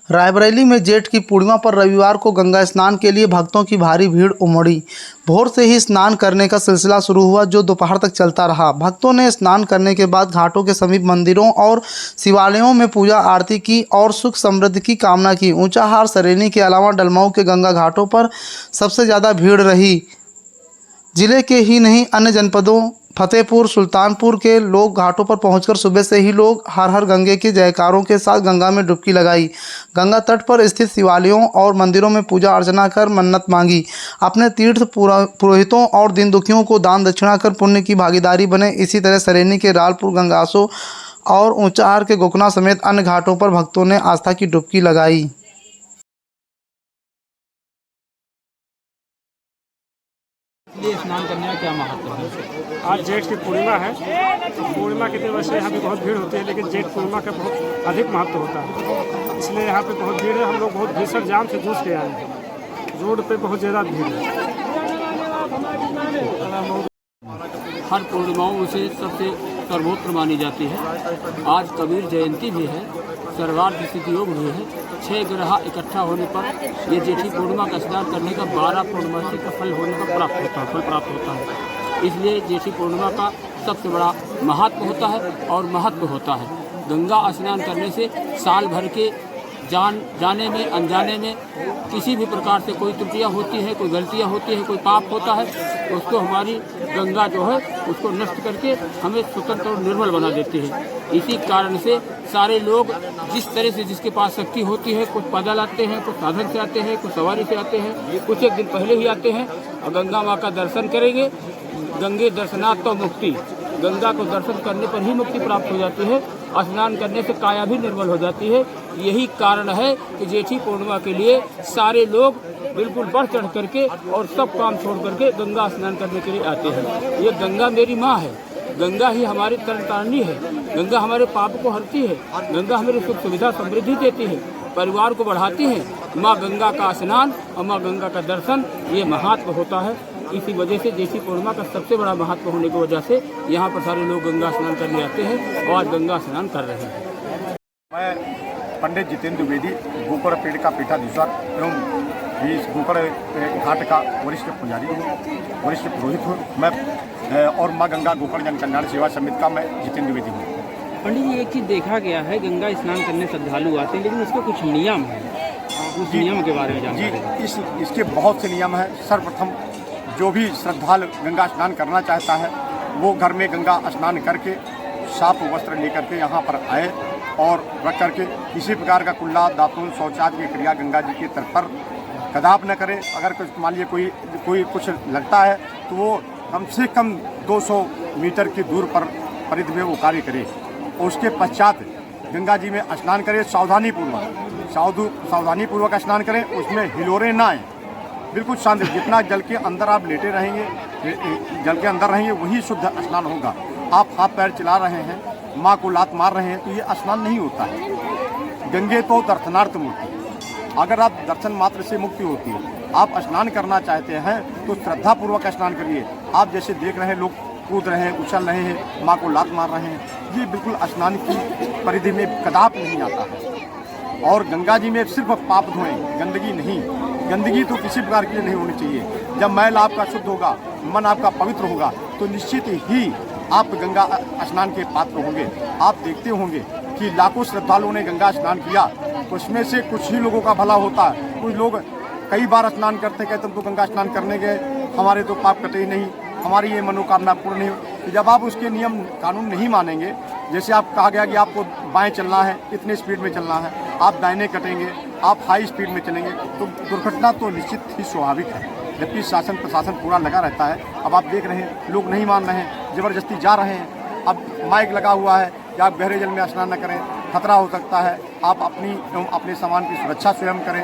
रायबरेली में जेठ की पूर्णिमा पर रविवार को गंगा स्नान के लिए भक्तों की भारी भीड़ उमड़ी। भोर से ही स्नान करने का सिलसिला शुरू हुआ, जो दोपहर तक चलता रहा। भक्तों ने स्नान करने के बाद घाटों के समीप मंदिरों और शिवालयों में पूजा आरती की और सुख समृद्धि की कामना की। ऊंचाहार सरेनी के अलावा डलमऊ के गंगा घाटों पर सबसे ज़्यादा भीड़ रही। जिले के ही नहीं, अन्य जनपदों फतेहपुर, सुल्तानपुर के लोग घाटों पर पहुंचकर सुबह से ही लोग हर हर गंगे के जयकारों के साथ गंगा में डुबकी लगाई। गंगा तट पर स्थित शिवालयों और मंदिरों में पूजा अर्चना कर मन्नत मांगी। अपने तीर्थ पुरोहितों और दीन दुखियों को दान दक्षिणा कर पुण्य की भागीदारी बने। इसी तरह सरेनी के रालपुर, गंगासो और ऊंचाहार के गोकना समेत अन्य घाटों पर भक्तों ने आस्था की डुबकी लगाई। इसलिए स्नान करने का क्या महत्व है? आज जेठ की पूर्णिमा है। पूर्णिमा की वजह से यहाँ पे बहुत भीड़ होती है, लेकिन जेठ पूर्णिमा का बहुत अधिक महत्व होता है, इसलिए यहाँ पे बहुत भीड़ है। हम लोग बहुत भीषण जाम से जूझ के आए हैं। रोड पे बहुत ज़्यादा भीड़ है। हर पूर्णिमाओं से सबसे सर्वोत्तम मानी जाती है। आज कबीर जयंती भी है, सर्वार्थ सिद्धि योग भी है। 6 ग्रह इकट्ठा होने पर ये जेठी पूर्णिमा का स्नान करने का 12 पूर्णमासी का फल होने का फल प्राप्त होता है। इसलिए जेठी पूर्णिमा का सबसे बड़ा महत्व होता है और महत्व होता है। गंगा स्नान करने से साल भर के जाने में अनजाने में किसी भी प्रकार से कोई त्रुटियाँ होती है, कोई गलतियाँ होती है, कोई पाप होता है, तो उसको हमारी गंगा जो है उसको नष्ट करके हमें स्वतंत्र और निर्मल बना देती है। इसी कारण से सारे लोग जिस तरह से जिसके पास शक्ति होती है, कुछ पैदल आते हैं, कुछ साधन से आते हैं, कुछ सवारी से आते हैं, कुछ एक दिन पहले ही आते हैं और गंगा माँ का दर्शन करेंगे। गंगे दर्शनात् तो मुक्ति, गंगा को दर्शन करने पर ही मुक्ति प्राप्त हो जाती है। स्नान करने से काया भी निर्मल हो जाती है। यही कारण है कि जेठी पूर्णिमा के लिए सारे लोग बिल्कुल बढ़ चढ़ करके और सब काम छोड़ करके गंगा स्नान करने के लिए आते हैं। ये गंगा मेरी माँ है, गंगा ही हमारी तरतारणी है, गंगा हमारे पाप को हरती है, गंगा हमें सुख सुविधा समृद्धि देती है, परिवार को बढ़ाती है। माँ गंगा का स्नान और माँ गंगा का दर्शन ये महत्व होता है। इसी वजह से जेठी पूर्णिमा का सबसे बड़ा महत्व होने की वजह से यहाँ पर सारे लोग गंगा स्नान करने आते हैं और आज गंगा स्नान कर रहे हैं। मैं पंडित जितेंद्र द्विवेदी, गोकर्ण पीठ का पीठाधीश्वर एवं इस गोकर्ण घाट का वरिष्ठ पुजारी हूँ, वरिष्ठ पुरोहित हूँ मैं, और माँ गंगा गोकर्ण जन कल्याण सेवा समिति का मैं जितेंद्र द्विवेदी हूँ। पंडित जी, एक चीज़ देखा गया है, गंगा स्नान करने श्रद्धालु आते हैं, लेकिन उसके कुछ नियम है, उस नियम के बारे में जानकारी जी। इसके बहुत से नियम हैं। सर्वप्रथम जो भी श्रद्धालु गंगा स्नान करना चाहता है वो घर में गंगा स्नान करके साफ वस्त्र लेकर के यहाँ पर आए और रख करके किसी प्रकार का कुल्ला, दातुन, शौचालय की क्रिया गंगा जी के तट पर कदाप न करे। अगर कुछ मान लीजिए कोई कुछ लगता है तो वो कम से कम 200 मीटर की दूर पर परिधि में वो कार्य करे। और उसके पश्चात गंगा जी में स्नान करें, सावधानी पूर्वक स्नान करें। उसमें हिलोरे ना आए, बिल्कुल शांत। जितना जल के अंदर आप लेटे रहेंगे, जल के अंदर रहेंगे, वही शुद्ध स्नान होगा। आप हाथ पैर चला रहे हैं, माँ को लात मार रहे हैं, तो ये स्नान नहीं होता है। गंगे तो दर्शनार्थ मूर्ति, अगर आप दर्शन मात्र से मुक्ति होती है। आप स्नान करना चाहते हैं तो श्रद्धापूर्वक स्नान करिए। आप जैसे देख रहे हैं लोग कूद रहे हैं, उछल रहे हैं, माँ को लात मार रहे हैं, ये बिल्कुल स्नान की परिधि में कदाप नहीं आता है। और गंगा जी में सिर्फ पाप धोएं, गंदगी नहीं। गंदगी तो किसी प्रकार की नहीं होनी चाहिए। जब मैल आपका शुद्ध होगा, मन आपका पवित्र होगा, तो निश्चित ही आप गंगा स्नान के पात्र होंगे। आप देखते होंगे कि लाखों श्रद्धालुओं ने गंगा स्नान किया, तो उसमें से कुछ ही लोगों का भला होता है। कुछ लोग कई बार स्नान करते कहते हम तो गंगा स्नान करने गए, हमारे तो पाप कटे ही नहीं, हमारी ये मनोकामना पूर्ण नहीं हुई। जब आप उसके नियम कानून नहीं मानेंगे, जैसे आप कहा गया कि आपको बाएं चलना है, इतने स्पीड में चलना है, आप दाहिने कटेंगे, आप हाई स्पीड में चलेंगे, तो दुर्घटना तो निश्चित ही स्वाभाविक है। जबकि शासन प्रशासन पूरा लगा रहता है। अब आप देख रहे हैं लोग नहीं मान रहे हैं, ज़बरदस्ती जा रहे हैं। अब माइक लगा हुआ है कि आप गहरे जल में स्नान न करें, खतरा हो सकता है, आप अपनी एवं अपने सामान की सुरक्षा स्वयं करें,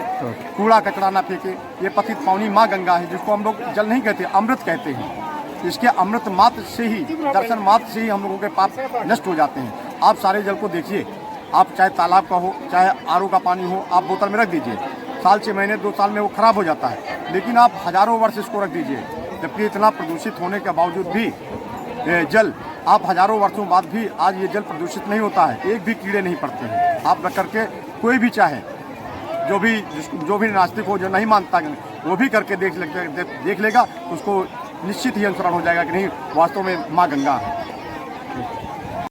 कूड़ा कचरा ना फेंकें। ये पतित पावनी माँ गंगा है, जिसको हम लोग जल नहीं कहते, अमृत कहते हैं। इसके अमृत मात्र से ही, दर्शन मात्र से ही हम लोगों के पाप नष्ट हो जाते हैं। आप सारे जल को देखिए, आप चाहे तालाब का हो, चाहे आरओ का पानी हो, आप बोतल में रख दीजिए, साल 6 महीने 2 साल में वो खराब हो जाता है। लेकिन आप हजारों वर्ष इसको रख दीजिए, जबकि इतना प्रदूषित होने के बावजूद भी जल, आप हजारों वर्षों बाद भी आज ये जल प्रदूषित नहीं होता है, एक भी कीड़े नहीं पड़ते हैं। आप रख करके कोई भी चाहे जो भी नास्तिक हो, जो नहीं मानता, वो भी करके देख लेगा, तो उसको निश्चित ही अनुसरण हो जाएगा कि नहीं, वास्तव में माँ गंगा है।